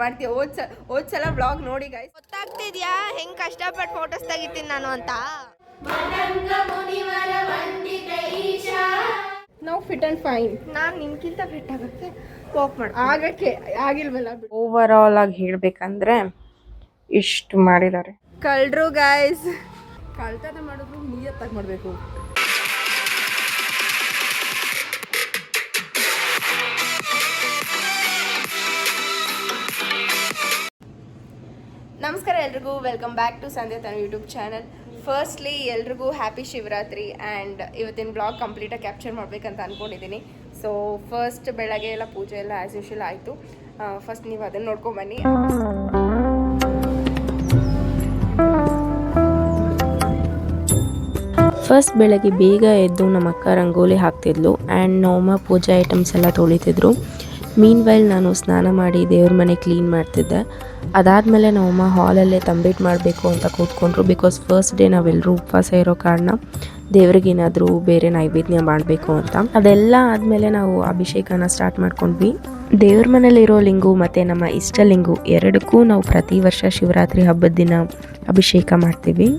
ಮಾಡ್ತೀಯ ಓದ್ಸಲ ಬ್ಲಾಗ್ ನೋಡಿ ಗೈಸ್. ಗೊತ್ತಾಗ್ತಿದ್ಯಾ ಹೆಂಗ್ ಕಷ್ಟಪಟ್ಟು ಫೋಟೋಸ್ ತೆಗಿತೀನಿ ನಾನು ಅಂತ. ನಾವು ಫಿಟ್ ಅಂಡ್ ಫೈನ್. ನಾನು ನಿಮ್ಗಿಂತ ಫಿಟ್ ಆಗಕ್ಕೆ ವಾಕ್ ಮಾಡಿ ಆಗಕ್ಕೆ ಆಗಿಲ್ವಲ್ಲ. ಓವರ್ ಆಲ್ ಆಗಿ ಹೇಳ್ಬೇಕಂದ್ರೆ ಇಷ್ಟು ಮಾಡಿದ್ದಾರೆ ಕಳ್ರು ಗೈಸ್. ಕಳ್ತನ ಮಾಡಿದ್ರು ನಿಯತ್ತಾಗಿ ಮಾಡಬೇಕು. ನಮಸ್ಕಾರ ಎಲ್ರಿಗೂ, welcome back to Sandhya Tanu YouTube channel. Firstly ಎಲ್ರಿಗೂ ಹ್ಯಾಪಿ ಶಿವರಾತ್ರಿ. ಆ್ಯಂಡ್ ಇವತ್ತಿನ ಬ್ಲಾಗ್ ಕಂಪ್ಲೀಟಾಗಿ ಕ್ಯಾಪ್ಚರ್ ಮಾಡಬೇಕಂತ ಅಂದ್ಕೊಂಡಿದ್ದೀನಿ. ಸೊ ಫಸ್ಟ್ ಬೆಳಗ್ಗೆ ಎಲ್ಲ ಪೂಜೆ ಎಲ್ಲ ಆ್ಯಸ್ ಯೂಶುವಲ್ ಆಯಿತು. ಫಸ್ಟ್ ನೀವು ಅದನ್ನು ನೋಡ್ಕೊಂಬನ್ನಿ. ಫಸ್ಟ್ ಬೆಳಗ್ಗೆ ಬೇಗ ಎದ್ದು ನಮ್ಮ ಅಕ್ಕ ರಂಗೋಲಿ ಹಾಕ್ತಿದ್ಲು ಆ್ಯಂಡ್ ನಮ್ಮಮ್ಮ ಪೂಜಾ ಐಟಮ್ಸ್ ಎಲ್ಲ ತೊಳಿತಿದ್ರು. ಮೀನ್ ವೈಲ್ ನಾನು ಸ್ನಾನ ಮಾಡಿ ದೇವ್ರ ಮನೆ ಕ್ಲೀನ್ ಮಾಡ್ತಿದ್ದೆ. ಅದಾದಮೇಲೆ ನಮ್ಮಮ್ಮ ಹಾಲಲ್ಲೇ ತಂಬಿಟ್ಟು ಮಾಡಬೇಕು ಅಂತ ಕೂತ್ಕೊಂಡ್ರು. ಬಿಕಾಸ್ ಫಸ್ಟ್ ಡೇ ನಾವೆಲ್ಲರೂ ಉಪವಾಸ ಇರೋ ಕಾರಣ ದೇವ್ರಿಗೇನಾದರೂ ಬೇರೆ ನೈವೇದ್ಯ ಮಾಡಬೇಕು ಅಂತ. ಅದೆಲ್ಲ ಆದಮೇಲೆ ನಾವು ಅಭಿಷೇಕನ ಸ್ಟಾರ್ಟ್ ಮಾಡ್ಕೊಂಡ್ವಿ. ದೇವ್ರ ಮನೇಲಿರೋ ಲಿಂಗು ಮತ್ತು ನಮ್ಮ ಇಷ್ಟ ಲಿಂಗು ಎರಡಕ್ಕೂ ನಾವು ಪ್ರತಿ ವರ್ಷ ಶಿವರಾತ್ರಿ ಹಬ್ಬದ ದಿನ ಅಭಿಷೇಕ ಮಾಡ್ತೀವಿ.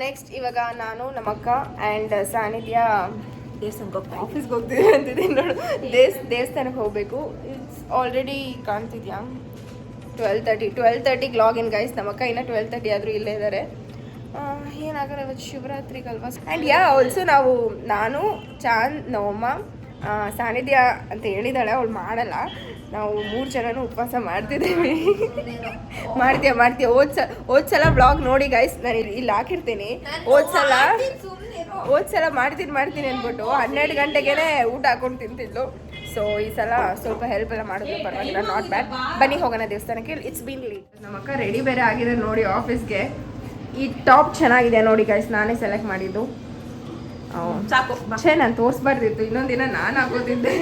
ನೆಕ್ಸ್ಟ್ ಇವಾಗ ನಾನು ನಮ್ಮಕ್ಕ ಆ್ಯಂಡ್ ಸಾನಿಧ್ಯ ದೇವಸ್ಥಾನಕ್ಕೆ ಆಫೀಸ್ಗೆ ಹೋಗ್ತೀವಿ ಅಂತಿದ್ದೀನಿ ನೋಡು. ದೇವಸ್ಥಾನಕ್ಕೆ ಹೋಗಬೇಕು. ಇಟ್ಸ್ ಆಲ್ರೆಡಿ ಕಾಣ್ತಿದ್ಯಾ 12:30 ಲಾಗಿನ್ ಗೈಸ್. ನಮ್ಮಕ್ಕ ಇನ್ನೂ 12:30 ಆದರೂ ಇಲ್ಲೇ ಇದ್ದಾರೆ. ಏನಾಗಲ್ಲ ಇವತ್ತು ಶಿವರಾತ್ರಿಗಲ್ವಾ. ಆ್ಯಂಡ್ ಆಲ್ಸೋ ನಾನು ಚಾಂದ್ ನಮ್ಮಮ್ಮ ಸಾನಿಧ್ಯ ಅಂತ ಹೇಳಿದಾಳೆ, ಅವಳು ಮಾಡಲ್ಲ. ನಾವು 3 ಜನನೂ ಉಪವಾಸ ಮಾಡ್ತಿದ್ದೀವಿ. ಮಾಡ್ತೀಯ ಓದ್ಸಲ ಬ್ಲಾಗ್ ನೋಡಿ ಗೈಸ್. ನಾನು ಇಲ್ಲಿ ಹಾಕಿರ್ತೀನಿ. ಓದ್ಸಲ ಮಾಡ್ತೀನಿ ಅಂದ್ಬಿಟ್ಟು 12 ಗಂಟೆಗೆ ಊಟ ಹಾಕೊಂಡು ತಿಂತಿದ್ಲು. ಸೊ ಈ ಸಲ ಸ್ವಲ್ಪ ಹೆಲ್ಪ್ ಎಲ್ಲ ಮಾಡಿದ್ರು, ಪರವಾಗಿಲ್ಲ, ನಾಟ್ ಬ್ಯಾಡ್. ಬನ್ನಿ ಹೋಗೋಣ ದೇವಸ್ಥಾನಕ್ಕೆ. It's been late. ನಮ್ಮಕ್ಕ ರೆಡಿ ಬೇರೆ ಆಗಿದೆ ನೋಡಿ ಆಫೀಸ್ಗೆ. ಈ ಟಾಪ್ ಚೆನ್ನಾಗಿದೆ ನೋಡಿ ಗೈಸ್, ನಾನೇ ಸೆಲೆಕ್ಟ್ ಮಾಡಿದ್ದು. ಸಾಕು ನಾನು ತೋರಿಸ್ಬಾರ್ದಿತ್ತು, ಇನ್ನೊಂದಿನ ನಾನು ಹಾಕೋತಿದ್ದೆ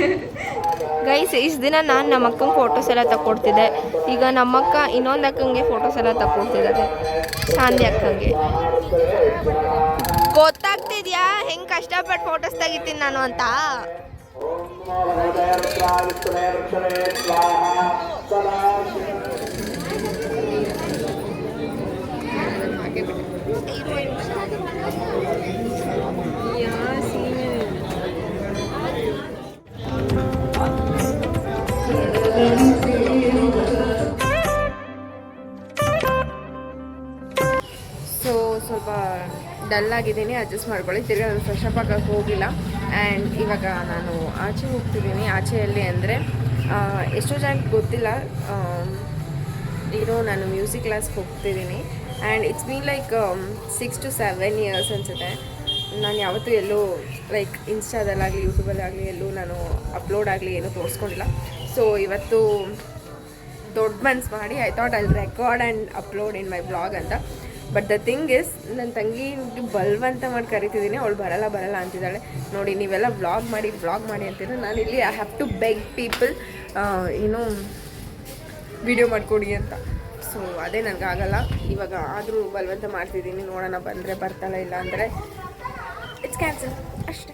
ಗೈಸ್. ಇಷ್ಟು ದಿನ ನಾನು ನಮ್ಮ ಅಕ್ಕಂಗೆ ಫೋಟೋಸ್ ಎಲ್ಲ ತಕ್ಕೊಡ್ತಿದ್ದೆ. ಈಗ ನಮ್ಮಕ್ಕ ಇನ್ನೊಂದು ಅಕ್ಕಂಗೆ ಫೋಟೋಸ್ ಎಲ್ಲ ತಕ್ಕೊಡ್ತಿದ್ದಾರೆ, ಶಾಂತಿ ಅಕ್ಕಂಗೆ. ಗೊತ್ತಾಗ್ತಿದ್ಯಾ ಹೆಂಗ್ ಕಷ್ಟಪಟ್ಟು ಫೋಟೋಸ್ ತೆಗಿತೀನಿ ನಾನು ಅಂತ. ಸೊ ಸ್ವಲ್ಪ ಡಲ್ ಆಗಿದ್ದೀನಿ, ಅಡ್ಜಸ್ಟ್ ಮಾಡ್ಕೊಳ್ಳಿ. ತಿರ್ಗಿ ನಾನು ಫ್ರೆಶ್ ಅಪ್ ಆಗೋಕ್ಕೆ ಹೋಗಿಲ್ಲ. ಆ್ಯಂಡ್ ಇವಾಗ ನಾನು ಆಚೆ ಹೋಗ್ತಿದ್ದೀನಿ. ಆಚೆಯಲ್ಲಿ ಅಂದರೆ ಎಷ್ಟೋ ಜನಕ್ಕೆ ಗೊತ್ತಿಲ್ಲ, ನಾನು ಮ್ಯೂಸಿಕ್ ಕ್ಲಾಸ್ಗೆ ಹೋಗ್ತಿದ್ದೀನಿ. And it's been like 6 to 7 years ಅನಿಸುತ್ತೆ. ನಾನು ಯಾವತ್ತೂ ಎಲ್ಲೂ ಲೈಕ್ ಇನ್ಸ್ಟಾದಲ್ಲಾಗಲಿ ಯೂಟ್ಯೂಬಲ್ಲಾಗಲಿ ಎಲ್ಲೂ ನಾನು ಅಪ್ಲೋಡ್ ಆಗಲಿ ಏನೂ ತೋರಿಸ್ಕೊಂಡಿಲ್ಲ. ಸೊ ಇವತ್ತು ದೊಡ್ಡ ಮನ್ಸು ಮಾಡಿ I thought I record and upload in my blog ಅಂತ. ಬಟ್ ದ ಥಿಂಗ್ ಇಸ್, ನನ್ನ ತಂಗಿ ಬಲವಂತ ಮಾಡಿ ಕರಿತಿದ್ದೀನಿ. ಅವಳು ಬರಲ್ಲ ಅಂತಿದ್ದಾಳೆ. ನೋಡಿ ನೀವೆಲ್ಲ ವ್ಲಾಗ್ ಮಾಡಿ ಅಂತಿದ್ರೆ ನಾನು ಇಲ್ಲಿ I have to beg people video ಮಾಡಿಕೊಡಿ ಅಂತ. ಸೊ ಅದೇ ನನಗಾಗಲ್ಲ. ಇವಾಗ ಆದರೂ ಬಲವಂತ ಮಾಡ್ತಿದ್ದೀನಿ. ನೋಡೋಣ, ಬಂದರೆ ಬರ್ತಾಳೆ, ಇಲ್ಲ ಅಂದರೆ ಇಟ್ಸ್ ಕ್ಯಾನ್ಸಲ್ ಅಷ್ಟೇ.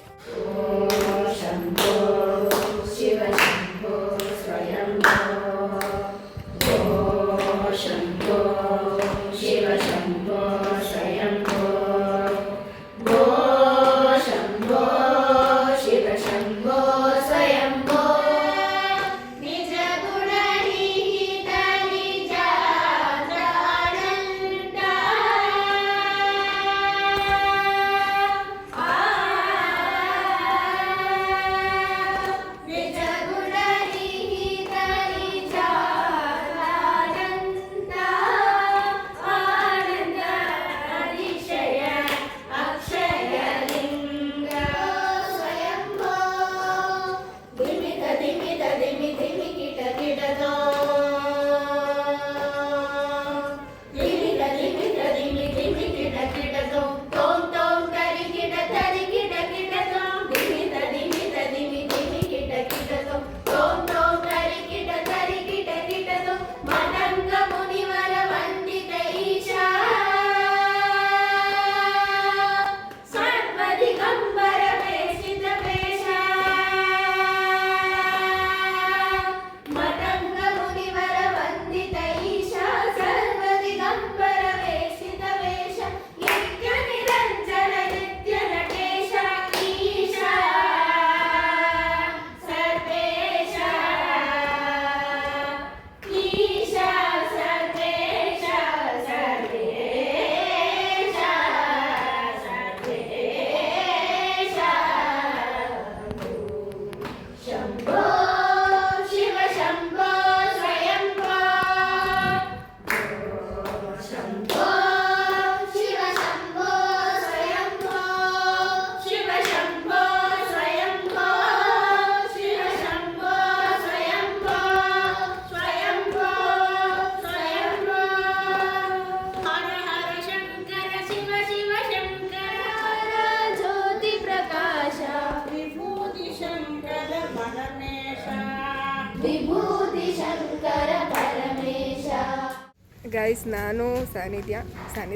ಗೈಸ್, ನಾನು ಸಾನಿಧ್ಯ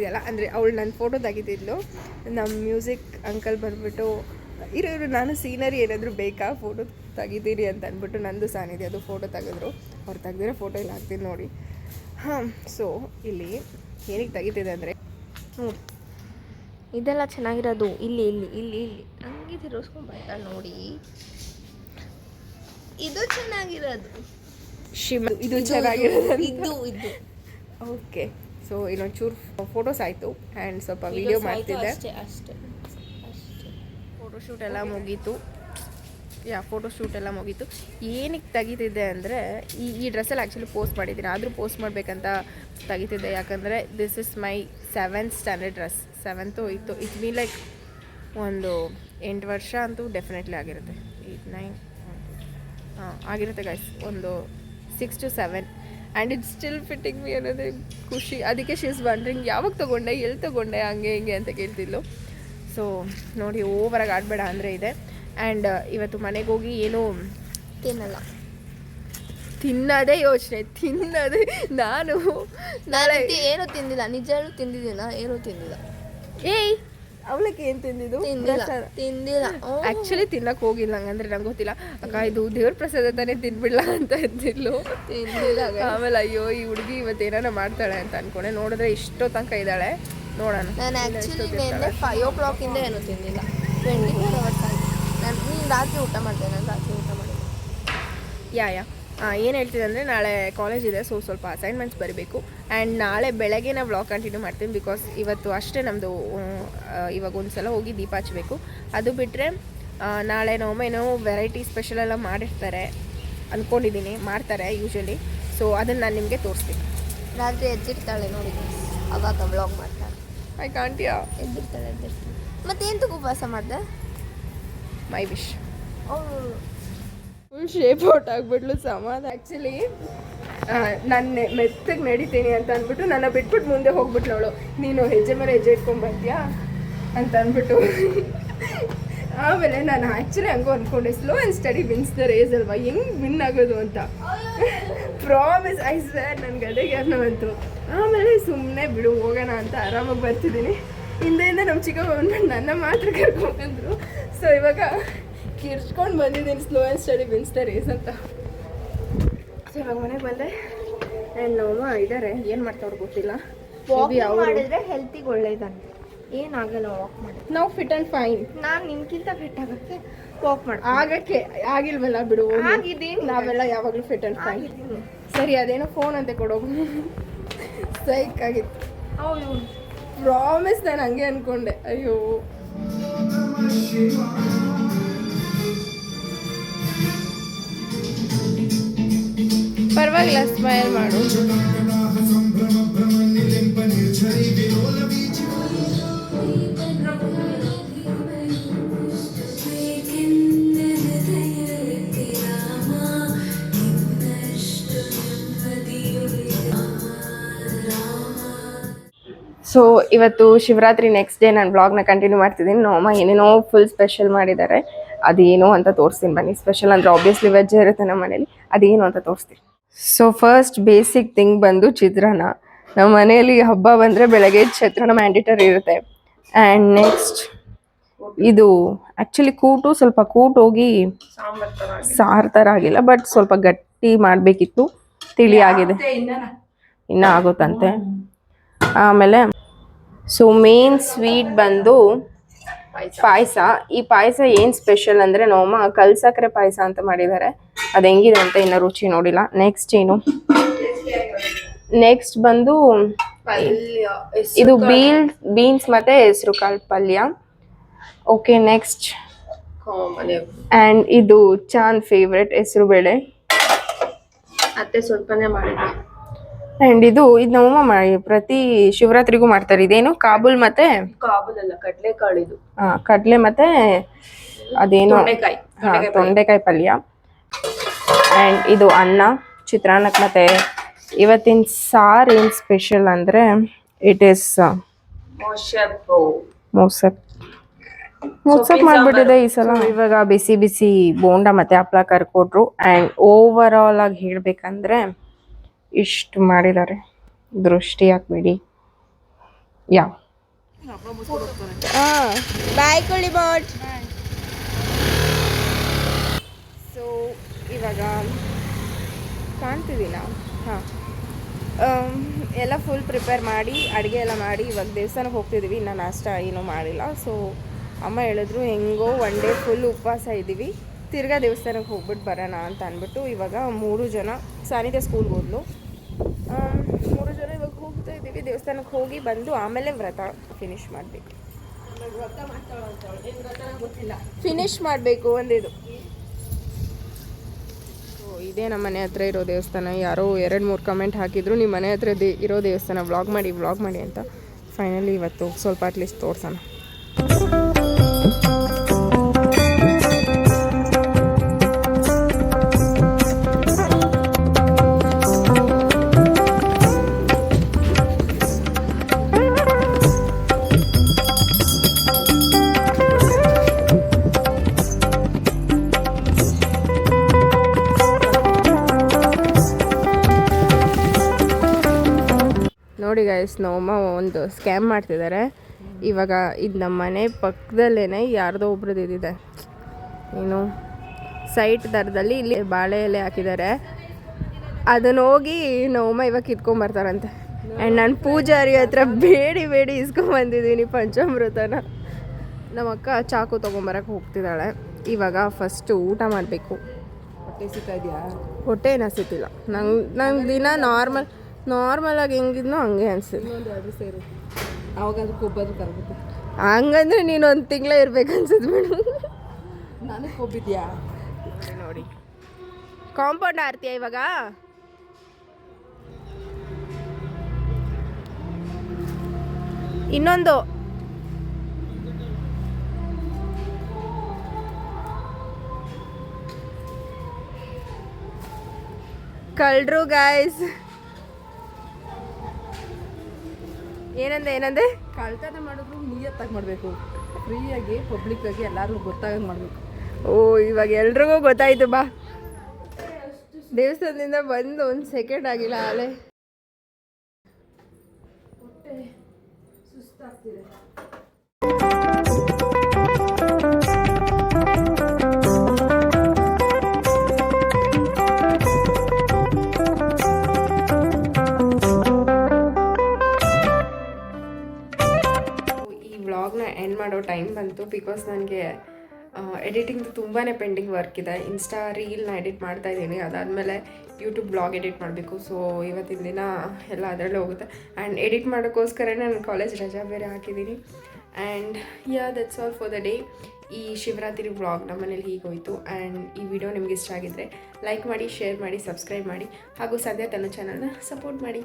ಅಲ್ಲ ಅಂದರೆ ಅವಳು ನನ್ನ ಫೋಟೋ ತೆಗಿತಿದ್ಲು. ನಮ್ಮ ಮ್ಯೂಸಿಕ್ ಅಂಕಲ್ ಬಂದ್ಬಿಟ್ಟು ಇರೋರು ನಾನು ಸೀನರಿ ಏನಾದರೂ ಬೇಕಾ ಫೋಟೋ ತೆಗಿತೀರಿ ಅಂತ ಅಂದ್ಬಿಟ್ಟು ನಂದು ಸಾನಿಧ್ಯ ಅದು ಫೋಟೋ ತೆಗೆದ್ರು. ಅವ್ರು ತೆಗ್ದಿರೋ ಫೋಟೋ ಇಲ್ಲಿ ಹಾಕ್ತೀನಿ ನೋಡಿ. ಸೊ ಇಲ್ಲಿ ಏನಕ್ಕೆ ತೆಗಿತಿದೆ ಅಂದರೆ ನೋಡಿ, ಇದೆಲ್ಲ ಚೆನ್ನಾಗಿರೋದು. ಇಲ್ಲಿ ಇಲ್ಲಿ ಇಲ್ಲಿ ಇಲ್ಲಿ ಹಂಗೆ ತಿರ್ಸ್ಕೊಂಡ್ಬರ್ತಾಳೆ ನೋಡಿ. ಇದು ಚೆನ್ನಾಗಿರೋದು. ಇದು ಚೆನ್ನಾಗಿರೋದು. ಇದು ಇದು ಓಕೆ. ಸೊ ಇನ್ನೊಂಚೂರು ಫೋಟೋಸ್ ಆಯಿತು ಆ್ಯಂಡ್ ಸ್ವಲ್ಪ ವಿಡಿಯೋ ಮಾಡ್ತಿದ್ದೆ. ಅಷ್ಟೇ ಫೋಟೋಶೂಟ್ ಎಲ್ಲ ಮುಗೀತು. ಫೋಟೋಶೂಟ್ ಎಲ್ಲ ಮುಗೀತು. ಏನಕ್ಕೆ ತೆಗಿತಿದ್ದೆ ಅಂದರೆ ಈ ಡ್ರೆಸ್ಸಲ್ಲಿ ಆ್ಯಕ್ಚುಲಿ ಪೋಸ್ಟ್ ಮಾಡಿದ್ದೀನಿ, ಆದರೂ ಪೋಸ್ಟ್ ಮಾಡಬೇಕಂತ ತೆಗಿತಿದ್ದೆ. ಯಾಕಂದರೆ this is my 7th standard dress. 7th ಇತ್ತು. ಇಟ್ಸ್ ಮೀನ್ ಲೈಕ್ ಒಂದು 8 ವರ್ಷ ಅಂತೂ ಡೆಫಿನೆಟ್ಲಿ ಆಗಿರುತ್ತೆ. 8, 9 ಆಗಿರುತ್ತೆ ಗೈಸ್. ಒಂದು 6 to 7 and it's still fitting me ಅನ್ನೋದೇ ಖುಷಿ. ಅದಕ್ಕೆ ಶಿ ಇಸ್ ವಂಡ್ರಿಂಗ್ ಯಾವಾಗ ತೊಗೊಂಡೆ, ಎಲ್ಲಿ ತೊಗೊಂಡೆ, ಹಂಗೆ ಹಿಂಗೆ ಅಂತ ಕೇಳ್ತಿದ್ಲು. ಸೊ ನೋಡಿ, ಓವರಾಗಿ ಆಡಬೇಡ ಅಂದರೆ ಇದೆ. ಆ್ಯಂಡ್ ಇವತ್ತು ಮನೆಗೆ ಹೋಗಿ ಏನೂ ತಿನ್ನೋದೇ ಯೋಚನೆ. ನಾನು ನಾಳೆ ಏನೂ ತಿಂದಿಲ್ಲ. ನಿಜವೂ ತಿಂದಿದ್ದೀನ? ಏನೂ ತಿಂದಿಲ್ಲ. ಏಯ್, ಅವಳಕ್ಕೆ ಏನು ತಿಂದಿದ್ದು? ತಿಂದಿಲ್ಲ. ಆ್ಯಕ್ಚುಲಿ ತಿನ್ನಕ್ಕೆ ಹೋಗಿಲ್ಲ. ಹಂಗಂದ್ರೆ ನಂಗೆ ಗೊತ್ತಿಲ್ಲ. ಅಕ್ಕ ಇದು ದೇವ್ರ ಪ್ರಸಾದ ತಾನೇ ತಿನ್ಬಿಡ್ಲ ಅಂತ ಅಂತಿದ್ಲು. ತಿಂದಿಲ್ಲ. ಆಮೇಲೆ ಅಯ್ಯೋ ಈ ಹುಡುಗಿ ಇವತ್ತು ಏನಾರ ಮಾಡ್ತಾಳೆ ಅಂತ ಅನ್ಕೊಂಡೆ. ನೋಡಿದ್ರೆ ಇಷ್ಟೋ ತನಕ ಇದ್ದಾಳೆ. ನೋಡೋಣ. ನಾನು ಆ್ಯಕ್ಚುಲಿ ನಿನ್ನೆ 5 o'clock ಏನೂ ತಿಂದಿಲ್ಲ. 24 hours ಆಯಿತು. ನೀನು ರಾತ್ರಿ ಊಟ ಮಾಡಿದೆ. ನಾನು ರಾತ್ರಿ ಊಟ ಮಾಡಿದ್ದೆ. ಏನು ಹೇಳ್ತಿದ್ದೆ ಅಂದರೆ ನಾಳೆ ಕಾಲೇಜ್ ಇದೆ. ಸೊ ಸ್ವಲ್ಪ ಅಸೈನ್ಮೆಂಟ್ಸ್ ಬರೀಬೇಕು. ಆ್ಯಂಡ್ ನಾಳೆ ಬೆಳಗ್ಗೆ ನಾವು ವ್ಲಾಗ್ ಕಂಟಿನ್ಯೂ ಮಾಡ್ತೀನಿ. ಬಿಕಾಸ್ ಇವತ್ತು ಅಷ್ಟೇ ನಮ್ಮದು. ಇವಾಗ ಒಂದು ಸಲ ಹೋಗಿ ದೀಪ ಹಚ್ಚಬೇಕು. ಅದು ಬಿಟ್ಟರೆ ನಾಳೆ ಏನೋ ವೆರೈಟಿ ಸ್ಪೆಷಲ್ ಎಲ್ಲ ಮಾಡಿರ್ತಾರೆ ಅಂದ್ಕೊಂಡಿದ್ದೀನಿ. ಮಾಡ್ತಾರೆ ಯೂಶ್ವಲಿ. ಸೊ ಅದನ್ನು ನಾನು ನಿಮಗೆ ತೋರಿಸ್ತೀನಿ. ರಾತ್ರಿ ಎದ್ದಿರ್ತಾಳೆ ನೋಡಿ, ಅವಾಗ ವ್ಲಾಗ್ ಮಾಡ್ತಾಳೆ. I contact. ಎದ್ದಿರ್ತಾಳೆ. ಮತ್ತೇನು ತಗೋ ಉಪವಾಸ ಮಾಡಿದೆ? ಮೈ ವಿಶ್. ಅವಳು ಫುಲ್ ಶೇಪ್ ಔಟ್ ಆಗಿಬಿಟ್ಲು ಸಮಾಧ. ಆ್ಯಕ್ಚುಲಿ ನಾನು ಮೆತ್ತಗೆ ನಡಿತೀನಿ ಅಂತ ಅಂದ್ಬಿಟ್ಟು ನನ್ನ ಬಿಟ್ಬಿಟ್ಟು ಮುಂದೆ ಹೋಗ್ಬಿಟ್ಲು ಅವಳು. ನೀನು ಹೆಜ್ಜೆ ಮೇಲೆ ಹೆಜ್ಜೆ ಇಟ್ಕೊಂಡ್ಬರ್ತೀಯಾ ಅಂತ ಅಂದ್ಬಿಟ್ಟು. ಆಮೇಲೆ ನಾನು ಆ್ಯಕ್ಚುಲಿ ಹಂಗೂ ಅಂದ್ಕೊಂಡೆ, slow and steady wins the race ಅಲ್ವಾ, ಹೆಂಗೆ ವಿನ್ ಆಗೋದು ಅಂತ. ಪ್ರಾಮಿಸ್, ಐ ಸ್ವೇರ್ ನನಗೆ ಅದೇ ಜ್ಞಾನ ಬಂತು. ಆಮೇಲೆ ಸುಮ್ಮನೆ ಬಿಡು ಹೋಗೋಣ ಅಂತ ಆರಾಮಾಗಿ ಬರ್ತಿದ್ದೀನಿ. ಹಿಂದೆಯಿಂದ ನಮ್ಮ ಚಿಕ್ಕ ಬಂದ್ಬಿಟ್ಟು ನನ್ನ ಮಾತ್ರ ಕರ್ಕೊಂಡ್ಬಂದರು. ಸೊ ಇವಾಗ ಕಿರ್ಚ್ಕೊಂಡು ಬಂದಿದ್ದೀನಿ, slow and steady wins the race ಅಂತ. ಸೊ ಇವಾಗ ಮನೆಗೆ ಬಂದೆ. ಆ್ಯಂಡ್ ನಮ್ಮ ಇದ್ದಾರೆ, ಏನು ಮಾಡ್ತಾವ್ರು ಗೊತ್ತಿಲ್ಲ. ಮಾಡಿದ್ರೆ ಹೆಲ್ತಿಗೆ ಒಳ್ಳೇದಂತೆ. ಏನಾಗಲ್ಲ ವಾಕ್ ಮಾಡಿ. ನಾವು ಫಿಟ್ ಆ್ಯಂಡ್ ಫೈನ್. ನಾನು ನಿನ್ಕಿಂತ ಫಿಟ್ ಆಗೋಕ್ಕೆ ವಾಕ್ ಮಾಡಿ. ಆಗಕ್ಕೆ ಆಗಿಲ್ವಲ್ಲ ಬಿಡು. ಆಗಿದ್ದೀನಿ. ನಾವೆಲ್ಲ ಯಾವಾಗಲೂ ಫಿಟ್ ಆ್ಯಂಡ್ ಫೈನ್. ಸರಿ, ಅದೇನೋ ಫೋನ್ ಅಂತ ಕೊಡೋಗು. ಸೈಕ್ ಆಗಿತ್ತು. ಹೌದು, ಪ್ರಾಮಿಸ್ ನಾನು ಹಂಗೆ ಅಂದ್ಕೊಂಡೆ. ಅಯ್ಯೋ ಪರವಾಗಿಲ್ಲ, ಸ್ಮೈಲ್ ಮಾಡು. ಸೊ ಇವತ್ತು ಶಿವರಾತ್ರಿ ನೆಕ್ಸ್ಟ್ ಡೇ ನಾನು ಬ್ಲಾಗ್ನ ಕಂಟಿನ್ಯೂ ಮಾಡ್ತಿದ್ದೀನಿ. ನಮ್ಮಮ್ಮ ಏನೇನೋ ಫುಲ್ ಸ್ಪೆಷಲ್ ಮಾಡಿದ್ದಾರೆ. ಅದೇನೋ ಅಂತ ತೋರಿಸ್ತೀನಿ ಬನ್ನಿ. ಸ್ಪೆಷಲ್ ಅಂದರೆ ಆಬ್ವಿಯಸ್ಲಿ ವೆಜ್ ಇರುತ್ತೆ ನಮ್ಮ ಮನೇಲಿ. ಅದೇನು ಅಂತ ತೋರಿಸ್ತೀನಿ. ಸೊ ಫಸ್ಟ್ ಬೇಸಿಕ್ ಥಿಂಗ್ ಬಂದು ಚಿತ್ರಾನ್ನ. ನಮ್ಮ ಮನೆಯಲ್ಲಿ ಹಬ್ಬ ಬಂದರೆ ಬೆಳಗ್ಗೆ ಚಿತ್ರಾನ್ನ ಮ್ಯಾಂಡೇಟರಿ ಇರುತ್ತೆ. ಆ್ಯಂಡ್ ನೆಕ್ಸ್ಟ್ ಇದು ಆ್ಯಕ್ಚುಲಿ ಸ್ವಲ್ಪ ಕೂಟು ಹೋಗಿ ಸಾರು ಥರ ಆಗಿಲ್ಲ, ಬಟ್ ಸ್ವಲ್ಪ ಗಟ್ಟಿ ಮಾಡಬೇಕಿತ್ತು. ತಿಳಿ ಆಗಿದೆ, ಇನ್ನೂ ಆಗುತ್ತಂತೆ. ಆಮೇಲೆ ಸೊ ಮೇನ್ ಸ್ವೀಟ್ ಬಂದು ಪಾಯಸ. ಈ ಪಾಯಸ ಏನು ಸ್ಪೆಷಲ್ ಅಂದರೆ ನಮ್ಮಮ್ಮ ಕಲ್ಸಕ್ಕರೆ ಪಾಯಸ ಅಂತ ಮಾಡಿದ್ದಾರೆ. ಅದು ಹೆಂಗಿದೆ ಅಂತ ಇನ್ನೂ ರುಚಿ ನೋಡಿಲ್ಲ. ನೆಕ್ಸ್ಟ್ ಬಂದು ಇದು ಬೀನ್ಸ್ ಮತ್ತು ಹೆಸರು ಕಾಳು ಪಲ್ಯ. ಓಕೆ, ನೆಕ್ಸ್ಟ್ ಆ್ಯಂಡ್ ಇದು ಚಾಂದ್ ಫೇವ್ರೆಟ್ ಹೆಸರು ಬೇಳೆ. ಅತ್ತೆ ಸ್ವಲ್ಪನೇ ಮಾಡಿದ್ದೆ. ಆ್ಯಂಡ್ ಇದು ನಮ್ಮಮ್ಮ ಮಾಡಿ ಪ್ರತಿ ಶಿವರಾತ್ರಿಗೂ ಮಾಡ್ತಾರೆ. ಇದೇನು ಕಾಬೂಲ್ ಮತ್ತೆ ಕಾಬೂಲ್ ಕಡಲೆಕಾಳು. ಇದು ಕಡಲೆ ಮತ್ತೆ ಅದೇನು ತೊಂಡೆಕಾಯಿ ಪಲ್ಯ. ಆ್ಯಂಡ್ ಇದು ಅನ್ನ, ಚಿತ್ರಾನ್ನಕ್ಕೆ. ಮತ್ತೆ ಇವತ್ತಿನ ಸಾರು ಏನು ಸ್ಪೆಷಲ್ ಅಂದರೆ ಇಟ್ ಈಸ್ ಮೊಸಪ್. ವಾಟ್ಸಪ್ ಮಾಡ್ಬಿಟ್ಟಿದೆ ಈ ಸಲ. ಇವಾಗ ಬಿಸಿ ಬಿಸಿ ಬೋಂಡ ಮತ್ತೆ ಹಪ್ಳ ಕರ್ಕೊಟ್ರು ಆ್ಯಂಡ್ ಓವರ್ ಆಲ್ ಆಗಿ ಹೇಳ್ಬೇಕಂದ್ರೆ ಇಷ್ಟು ಮಾಡಿದ್ದಾರೆ. ದೃಷ್ಟಿ ಹಾಕ್ಬಿಡಿ. ಯಾ ಬಾಯ್ ಕೊಳಿ ಬಾಟ್. ಸೊ ಇವಾಗ ಕಾಣ್ತಿದ್ದೀನ? ಹಾಂ, ಎಲ್ಲ ಫುಲ್ ಪ್ರಿಪೇರ್ ಮಾಡಿ ಅಡುಗೆ ಎಲ್ಲ ಮಾಡಿ ಇವಾಗ ದೇವಸ್ಥಾನಕ್ಕೆ ಹೋಗ್ತಿದ್ದೀವಿ. ಇನ್ನು ನಾಷ್ಟ ಏನೂ ಮಾಡಿಲ್ಲ. ಸೊ ಅಮ್ಮ ಹೇಳಿದ್ರು ಹೆಂಗೋ ಒನ್ ಡೇ ಫುಲ್ ಉಪವಾಸ ಇದ್ದೀವಿ, ತಿರ್ಗಾ ದೇವಸ್ಥಾನಕ್ಕೆ ಹೋಗ್ಬಿಟ್ಟು ಬರೋಣ ಅಂತ ಅಂದ್ಬಿಟ್ಟು ಇವಾಗ 3 ಜನ ಸಾನಿಧ್ಯ ಸ್ಕೂಲ್ಗೆ ಹೋದ್ಲು. 3 ಜನ ಇವಾಗ ಹೋಗ್ತಾ ಇದ್ದೀವಿ. ದೇವಸ್ಥಾನಕ್ಕೆ ಹೋಗಿ ಬಂದು ಆಮೇಲೆ ವ್ರತ ಫಿನಿಶ್ ಮಾಡಬೇಕು. ಫಿನಿಶ್ ಮಾಡಬೇಕು ಒಂದಿದು. ಇದೇ ನಮ್ಮ ಮನೆ ಹತ್ರ ಇರೋ ದೇವಸ್ಥಾನ. ಯಾರೋ 2-3 ಕಮೆಂಟ್ ಹಾಕಿದ್ರು ನಿಮ್ಮ ಮನೆ ಹತ್ರ ಇರೋ ದೇವಸ್ಥಾನ ವ್ಲಾಗ್ ಮಾಡಿ ಅಂತ. ಫೈನಲಿ ಇವತ್ತು ಸ್ವಲ್ಪ ಅಟ್ಲೀಸ್ಟ್ ತೋರ್ಸೋಣ. ನೋಡಿ ಗೈಸ್, ನಮ್ಮಮ್ಮ ಒಂದು ಸ್ಕ್ಯಾಮ್ ಮಾಡ್ತಿದ್ದಾರೆ ಇವಾಗ. ಇದು ನಮ್ಮ ಮನೆ ಪಕ್ಕದಲ್ಲೇ ಯಾರ್ದೋ ಒಬ್ರದ್ದು ಇದಿದೆ, ಏನು ಸೈಟ್ ದರದಲ್ಲಿ ಇಲ್ಲಿ ಬಾಳೆ ಎಲೆ ಹಾಕಿದ್ದಾರೆ. ಅದನ್ನ ಹೋಗಿ ನಮ್ಮಮ್ಮ ಇವಾಗ ಕಿತ್ಕೊಂಬರ್ತಾರಂತೆ. ಆ್ಯಂಡ್ ನಾನು ಪೂಜಾರಿ ಹತ್ರ ಬೇಡಿ ಇಸ್ಕೊಂಬಂದಿದ್ದೀನಿ ಪಂಚಾಮೃತನ. ನಮ್ಮ ಅಕ್ಕ ಚಾಕು ತೊಗೊಂಬರಕ್ಕೆ ಹೋಗ್ತಿದ್ದಾಳೆ. ಇವಾಗ ಫಸ್ಟು ಊಟ ಮಾಡಬೇಕು. ಹೊಟ್ಟೆ ಸಿಗ್ತಾ ಇದೆಯಾ? ಹೊಟ್ಟೆ ಏನು ಹಸಿತಿಲ್ಲ ನಂಗೆ ದಿನ ನಾರ್ಮಲಾಗಿ ಹೆಂಗಿದ್ನೋ ಹಂಗೆ ಅನಿಸ್ತದೆ. ಅದು ಸೇರು, ಅವಾಗಾದ್ರೂ ಕೊಬ್ಬಾದ್ರೂ ಕರಗುತ್ತೆ. ಹಂಗಂದ್ರೆ ನೀನು 1 ತಿಂಗಳೇ ಇರ್ಬೇಕು ಅನ್ಸುತ್ತೆ ಮೇಡಮ್. ನನಗೆ ಕೊಬ್ಬಿದ್ಯಾ? ನೋಡಿ ಕಾಂಪೌಂಡ್ ಆರ್ತಿಯಾ ಇವಾಗ? ಇನ್ನೊಂದು ಕಳ್ರು ಗಾಯ್ಸ್. ಏನಂದೆ ಕಳ್ತನ ಮಾಡಿದ್ರು ನಿಯತ್ತಾಗಿ ಮಾಡಬೇಕು, ಫ್ರೀಯಾಗಿ ಪಬ್ಲಿಕ್ಕಾಗಿ ಎಲ್ಲರಿಗೂ ಗೊತ್ತಾಗಂಗೆ ಮಾಡಬೇಕು. ಓ ಇವಾಗ ಎಲ್ರಿಗೂ ಗೊತ್ತಾಯ್ತು ಬಾ. ದೇವಸ್ಥಾನದಿಂದ ಬಂದು 1 ಸೆಕೆಂಡ್ ಆಗಿಲ್ಲ ಆಲೆ. ಸುಸ್ತಾಗ್ತಿದೆ. ವ್ಲಾಗ್ನ ಎಂಡ್ ಮಾಡೋ ಟೈಮ್ ಬಂತು. ಬಿಕಾಸ್ ನನಗೆ ಎಡಿಟಿಂಗ್ದು ತುಂಬಾ ಪೆಂಡಿಂಗ್ ವರ್ಕ್ ಇದೆ. ಇನ್ಸ್ಟಾ ರೀಲ್ನ ಎಡಿಟ್ ಮಾಡ್ತಾ ಇದ್ದೀನಿ, ಅದಾದಮೇಲೆ ಯೂಟ್ಯೂಬ್ ಬ್ಲಾಗ್ ಎಡಿಟ್ ಮಾಡಬೇಕು. ಸೊ ಇವತ್ತಿನ ದಿನ ಎಲ್ಲ ಅದರಲ್ಲೇ ಹೋಗುತ್ತೆ. ಆ್ಯಂಡ್ ಎಡಿಟ್ ಮಾಡೋಕ್ಕೋಸ್ಕರನೇ ನಾನು ಕಾಲೇಜ್ ರಜಾ ಬೇರೆ ಹಾಕಿದ್ದೀನಿ. And that's all for the day. ಈ ಶಿವರಾತ್ರಿ ವ್ಲಾಗ್ ನಮ್ಮ ಮನೇಲಿ ಹೀಗೋಯ್ತು. ಆ್ಯಂಡ್ ಈ ವಿಡಿಯೋ ನಿಮ್ಗೆ ಇಷ್ಟ ಆಗಿದ್ದರೆ ಲೈಕ್ ಮಾಡಿ, ಶೇರ್ ಮಾಡಿ, ಸಬ್ಸ್ಕ್ರೈಬ್ ಮಾಡಿ, ಹಾಗೂ ಸಂಧ್ಯಾ ತನ್ನ ಚಾನಲ್ನ ಸಪೋರ್ಟ್ ಮಾಡಿ.